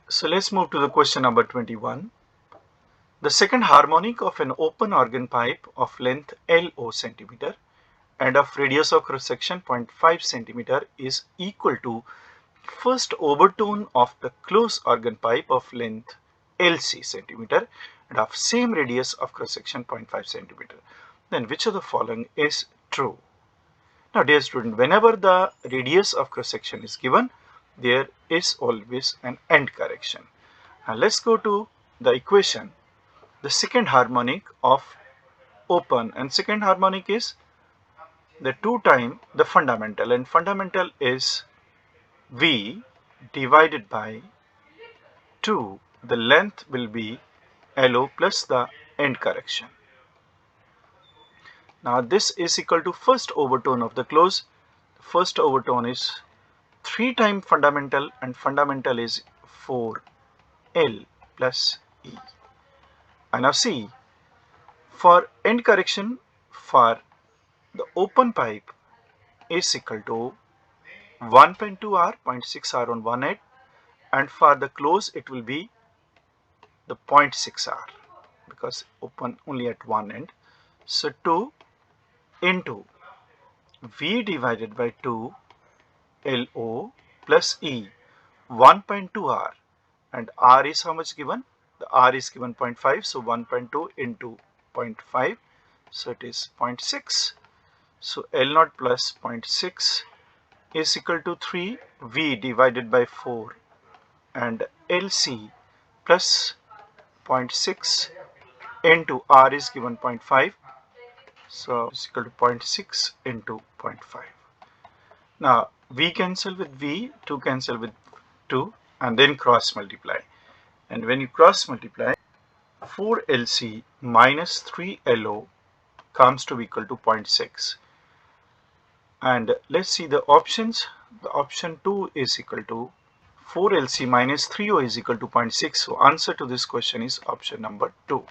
So let's move to the question number 21. The second harmonic of an open organ pipe of length LO centimeter and of radius of cross section 0.5 centimeter is equal to first overtone of the closed organ pipe of length LC centimeter and of same radius of cross section 0.5 centimeter. Then which of the following is true? Now dear student, whenever the radius of cross section is given, there is always an end correction. Now let's go to the equation. The second harmonic of open, and second harmonic is the 2 times the fundamental, and fundamental is V divided by 2. The length will be LO plus the end correction. Now this is equal to first overtone of the close. First overtone is 3 times fundamental, and fundamental is 4L plus E. And now see, for end correction for the open pipe is equal to 1.2 R, 0.6 R on one end, and for the close it will be the 0.6 R because open only at one end. So 2 into V divided by 2 LO plus E, 1.2 R, and R is how much given? The R is given 0.5, so 1.2 into 0.5, so it is 0.6. So L0 plus 0.6 is equal to 3 V divided by 4 and LC plus 0.6 into R is given 0.5, so it's equal to 0.6 into 0.5. Now V cancel with V, 2 cancel with 2, and then cross multiply. And when you cross multiply, 4LC minus 3LO comes to be equal to 0.6. And let's see the options. The option 2 is equal to 4LC minus 3O is equal to 0.6. So answer to this question is option number 2.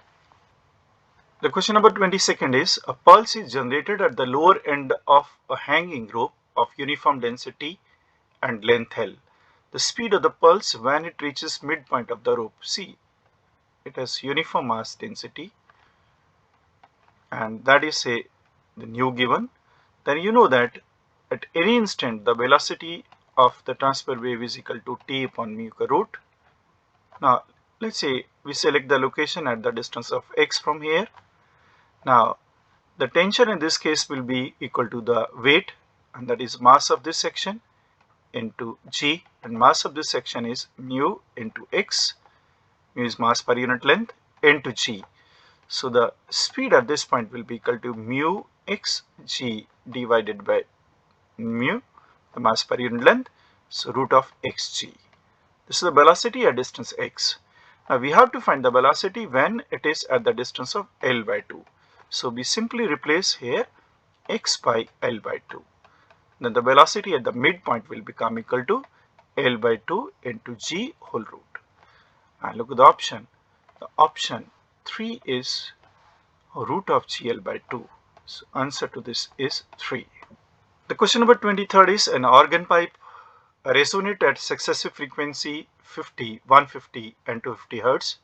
The question number 22nd is, a pulse is generated at the lower end of a hanging rope of uniform density and length L. The speed of the pulse when it reaches midpoint of the rope. See, it has uniform mass density, and that is the nu given. Then you know that at any instant the velocity of the transfer wave is equal to T upon mu root. Now let's say we select the location at the distance of x from here. Now the tension in this case will be equal to the weight, and that is mass of this section into g, and mass of this section is mu into x. Mu is mass per unit length into g. So the speed at this point will be equal to mu x g divided by mu, the mass per unit length, so root of xg. This is the velocity at distance x. Now we have to find the velocity when it is at the distance of L by 2. So we simply replace here x by L by 2. Then the velocity at the midpoint will become equal to L by 2 into g whole root. And look at the option. The option 3 is root of gl by 2. So answer to this is 3. The question number 23rd is, an organ pipe resonate at successive frequency 50, 150 and 250 Hertz.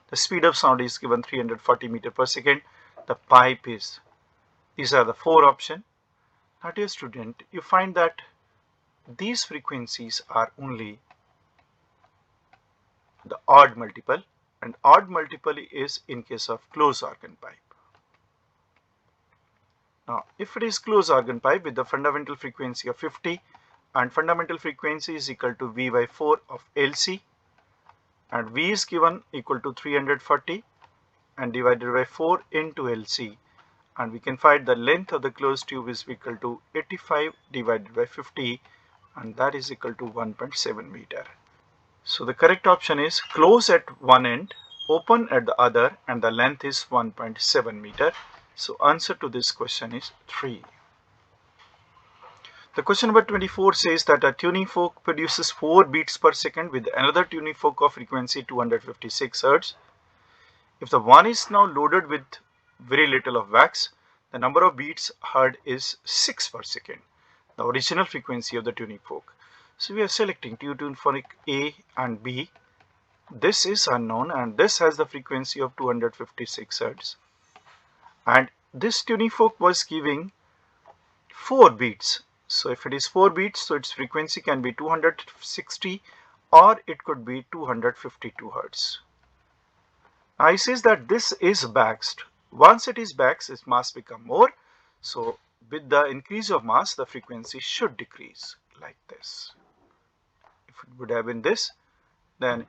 The speed of sound is given 340 meter per second. The pipe is, these are the 4 options. Now dear student, you find that these frequencies are only the odd multiple, and odd multiple is in case of closed organ pipe. Now if it is closed organ pipe with the fundamental frequency of 50, and fundamental frequency is equal to V by 4 of LC, and V is given equal to 340 and divided by 4 into LC, and we can find the length of the closed tube is equal to 85 divided by 50, and that is equal to 1.7 meter. So the correct option is close at one end, open at the other, and the length is 1.7 meter. So answer to this question is 3. The question number 24 says that a tuning fork produces 4 beats per second with another tuning fork of frequency 256 Hz. If the one is now loaded with very little of wax, the number of beats heard is 6 per second, the original frequency of the tuning fork. So we are selecting tune fork A and B, this is unknown, and this has the frequency of 256 Hz. And this tuning fork was giving 4 beats. So if it is 4 beats, so its frequency can be 260 or it could be 252 Hz. Now it says that this is baxed. Once it is baxed, its mass become more. So with the increase of mass, the frequency should decrease like this. If it would have been this, then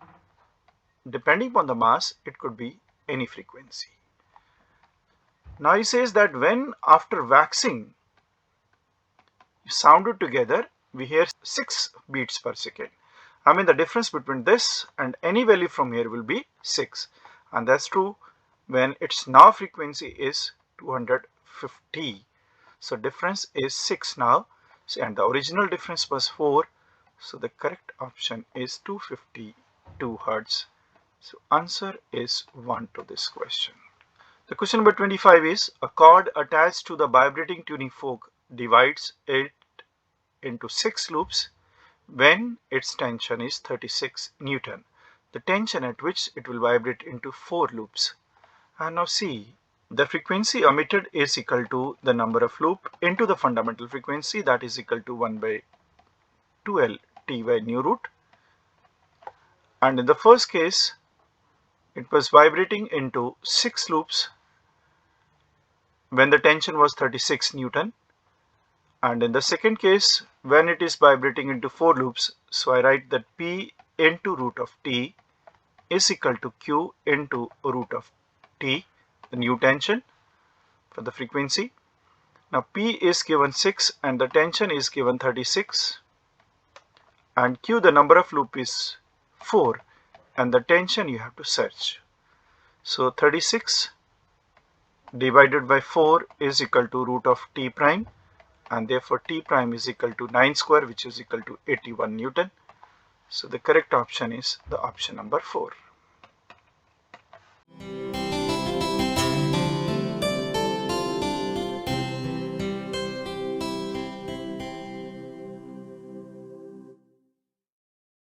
depending upon the mass, it could be any frequency. Now he says that when after waxing sounded together, we hear 6 beats per second. I mean, the difference between this and any value from here will be 6. And that's true when its now frequency is 250. So difference is 6 now. So, and the original difference was 4. So the correct option is 252 Hertz. So answer is 1 to this question. The question number 25 is, a cord attached to the vibrating tuning fork divides it into 6 loops when its tension is 36 Newton. The tension at which it will vibrate into 4 loops. And now see, the frequency emitted is equal to the number of loop into the fundamental frequency, that is equal to 1 by 2L T by nu root. And in the first case, it was vibrating into 6 loops when the tension was 36 Newton. And in the second case, when it is vibrating into 4 loops, so I write that P into root of T is equal to Q into root of T, the new tension for the frequency. Now P is given 6 and the tension is given 36, and Q, the number of loop, is 4 and the tension you have to search. So 36 divided by 4 is equal to root of T prime, and therefore T prime is equal to 9 square, which is equal to 81 Newton. So the correct option is the option number 4.